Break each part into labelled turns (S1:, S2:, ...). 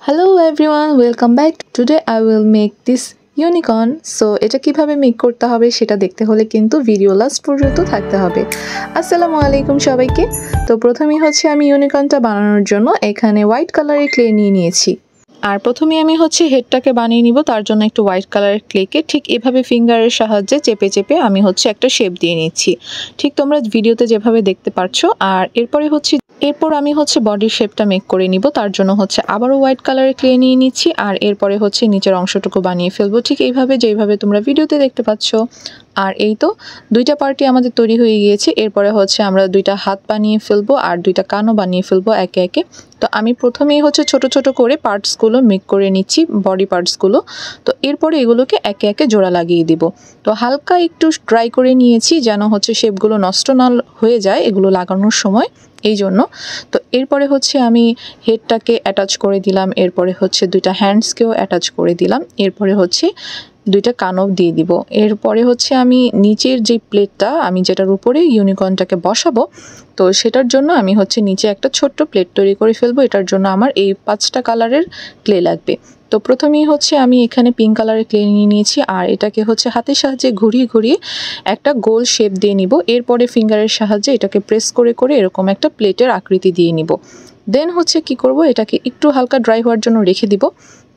S1: Hello everyone, welcome back. Today I will make this unicorn. So এটা কিভাবে make করতে হবে সেটা দেখতে হলে কিন্তু ভিডিও লাস্ট পর্যন্ত থাকতে হবে। আসসালামু আলাইকুম সবাইকে। তো প্রথমেই হচ্ছে আমি ইউনিকর্নটা বানানোর জন্য এখানে হোয়াইট কালারের ক্লে নিয়ে নিয়েছি। আর প্রথমে আমি হচ্ছে হেডটাকে বানিয়ে নিব, তার জন্য একটু হোয়াইট কালারের ক্লেকে ঠিক এভাবে ফিঙ্গারের সাহায্যে চেপে চেপে আমি হচ্ছে একটা শেপ দিয়ে নিচ্ছি, ঠিক তোমরা ভিডিওতে যেভাবে দেখতে পাচ্ছো। আর এরপর আমি হচ্ছে বডির শেপটা মেক করে নিব, তার জন্য হচ্ছে আবারও হোয়াইট কালারের ক্লে নিয়ে নিচ্ছি। আর এরপরে হচ্ছে নিচের অংশটুকু বানিয়ে ফেলবো ঠিক এইভাবে, যেইভাবে তোমরা ভিডিওতে দেখতে পাচ্ছ। আর এই তো দুইটা পার্টি আমাদের তৈরি হয়ে গিয়েছে। এরপরে হচ্ছে আমরা দুইটা হাত বানিয়ে ফেলবো আর দুইটা কানও বানিয়ে ফেলবো একে একে। তো আমি প্রথমেই হচ্ছে ছোট ছোট করে পার্টসগুলো মেক করে নিচ্ছি, বডি পার্টসগুলো। তো এরপরে এগুলোকে একে একে জোড়া লাগিয়ে দিব। তো হালকা একটু ড্রাই করে নিয়েছি যেন হচ্ছে শেপগুলো নষ্ট না হয়ে যায় এগুলো লাগানোর সময়, এই জন্য। তো এরপরে হচ্ছে আমি হেডটাকে অ্যাটাচ করে দিলাম, এরপরে হচ্ছে দুইটা হ্যান্ডসকেও অ্যাটাচ করে দিলাম, এরপরে হচ্ছে দুইটা কানও দিয়ে দিব। এরপরে হচ্ছে আমি নিচের যে প্লেটটা আমি যেটার উপরে ইউনিকর্নটাকে বসাবো, তো সেটার জন্য আমি হচ্ছে নিচে একটা ছোট্ট প্লেট তৈরি করে ফেলবো। এটার জন্য আমার এই 5টা কালারের ক্লে লাগবে। তো প্রথমেই হচ্ছে আমি এখানে পিঙ্ক কালারের ক্লে নিয়ে নিয়েছি আর এটাকে হচ্ছে হাতের সাহায্যে ঘুরিয়ে ঘুরিয়ে একটা গোল শেপ দিয়ে নিব। এরপরে ফিঙ্গারের সাহায্যে এটাকে প্রেস করে করে এরকম একটা প্লেটের আকৃতি দিয়ে নিব। দেন হচ্ছে কি করব, এটাকে একটু হালকা ড্রাই হওয়ার জন্য রেখে দিব।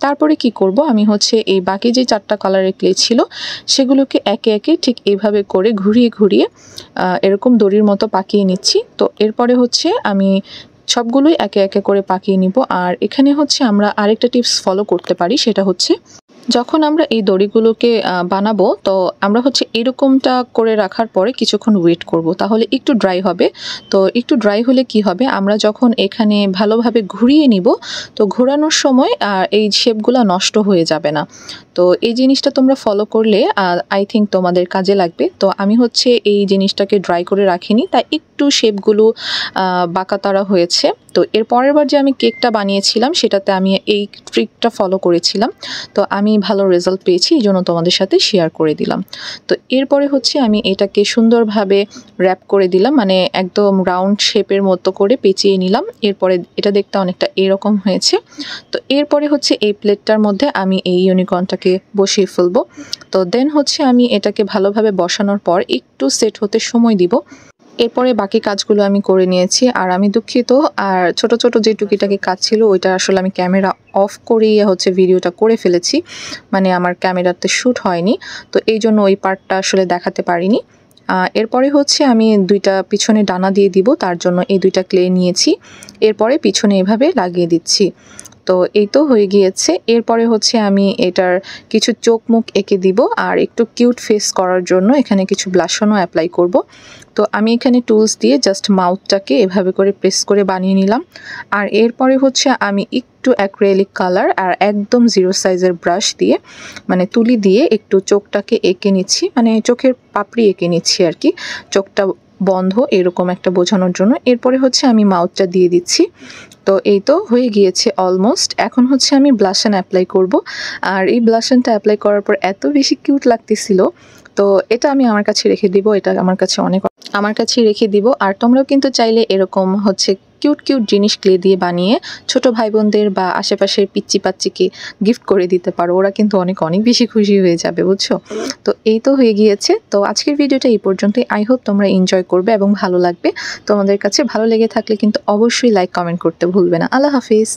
S1: তারপরে কি করব, আমি হচ্ছে এই বাকি যে 4টা কালারের ক্লে ছিল সেগুলোকে একে একে ঠিক এইভাবে করে ঘুরিয়ে ঘুরিয়ে এরকম দড়ির মতো পাকিয়ে নিচ্ছি। তো এরপরে হচ্ছে আমি সবগুলোই একে একে করে পাকিয়ে নিব। আর এখানে হচ্ছে আমরা আরেকটা টিপস ফলো করতে পারি, সেটা হচ্ছে যখন আমরা এই দড়িগুলোকে বানাবো, তো আমরা হচ্ছে এরকমটা করে রাখার পরে কিছুক্ষণ ওয়েট করব, তাহলে একটু ড্রাই হবে। তো একটু ড্রাই হলে কি হবে, আমরা যখন এখানে ভালোভাবে ঘুরিয়ে নিব তো ঘোরানোর সময় এই শেপগুলো নষ্ট হয়ে যাবে না। তো এই জিনিসটা তোমরা ফলো করলে আই থিঙ্ক তোমাদের কাজে লাগবে। তো আমি হচ্ছে এই জিনিসটাকে ড্রাই করে রাখিনি, তাই একটু শেপগুলো বাঁকাতারা হয়েছে। তো এর পরের বার যে আমি কেকটা বানিয়েছিলাম সেটাতে আমি এই ট্রিকটা ফলো করেছিলাম, তো আমি ভালো রেজাল্ট পেয়েছি, এই জন্য তোমাদের সাথে শেয়ার করে দিলাম। তো এরপরে হচ্ছে আমি এটাকে সুন্দরভাবে র্যাপ করে দিলাম, মানে একদম রাউন্ড শেপের মতো করে পেঁচিয়ে নিলাম। এরপরে এটা দেখতে অনেকটা এরকম হয়েছে। তো এরপরে হচ্ছে এই প্লেটটার মধ্যে আমি এই ইউনিকর্নটাকে বসিয়ে ফেলবো। তো দেন হচ্ছে আমি এটাকে ভালোভাবে বসানোর পর একটু সেট হতে সময় দিব। এরপরে বাকি কাজগুলো আমি করে নিয়েছি। আর আমি দুঃখিত, আর ছোট ছোট যে টুকিটাকি কাজ ছিল ওইটা আসলে আমি ক্যামেরা অফ করিয়ে হচ্ছে ভিডিওটা করে ফেলেছি, মানে আমার ক্যামেরাতে শ্যুট হয়নি, তো এই জন্য ওই পার্টটা আসলে দেখাতে পারিনি। এরপরে হচ্ছে আমি দুইটা পিছনে ডানা দিয়ে দিব, তার জন্য এই দুইটা ক্লে নিয়েছি। এরপরে পিছনে এভাবে লাগিয়ে দিচ্ছি। তো এই তো হয়ে গিয়েছে। এরপরে হচ্ছে আমি এটার কিছু চোখ মুখ এঁকে দিব আর একটু কিউট ফেস করার জন্য এখানে কিছু ব্লাশনও অ্যাপ্লাই করব। তো আমি এখানে টুলস দিয়ে জাস্ট মাউথটাকে এভাবে করে প্রেস করে বানিয়ে নিলাম। আর এরপরে হচ্ছে আমি একটু অ্যাক্রিলিক কালার আর একদম 0 সাইজের ব্রাশ দিয়ে, মানে তুলি দিয়ে একটু চোখটাকে এঁকে নিচ্ছি, মানে চোখের পাপড়ি এঁকে নিচ্ছি আর কি, চোখটা বন্ধ এরকম একটা বোঝানোর জন্য। এরপরে হচ্ছে আমি মাউথটা দিয়ে দিচ্ছি। তো এই তো হয়ে গিয়েছে অলমোস্ট। এখন হচ্ছে আমি ব্লাশন অ্যাপ্লাই করব। আর এই ব্লাশনটা অ্যাপ্লাই করার পর এত বেশি কিউট লাগতেছিল, তো এটা আমি আমার কাছে রেখে দিব, এটা আমার কাছে রেখে দিব। আর তোমরাও কিন্তু চাইলে এরকম হচ্ছে কিউট কিউট জিনিস ক্লে দিয়ে বানিয়ে ছোট ভাই বোনদের বা আশেপাশের পিচ্চি পাচ্চিকে গিফট করে দিতে পারো, ওরা কিন্তু অনেক অনেক বেশি খুশি হয়ে যাবে, বুঝছো। তো এই তো হয়ে গিয়েছে। তো আজকের ভিডিওটা এই পর্যন্তই। আই হোপ তোমরা এনজয় করবে এবং ভালো লাগবে। তোমাদের কাছে ভালো লেগে থাকলে কিন্তু অবশ্যই লাইক কমেন্ট করতে ভুলবে না। আল্লাহ হাফিজ।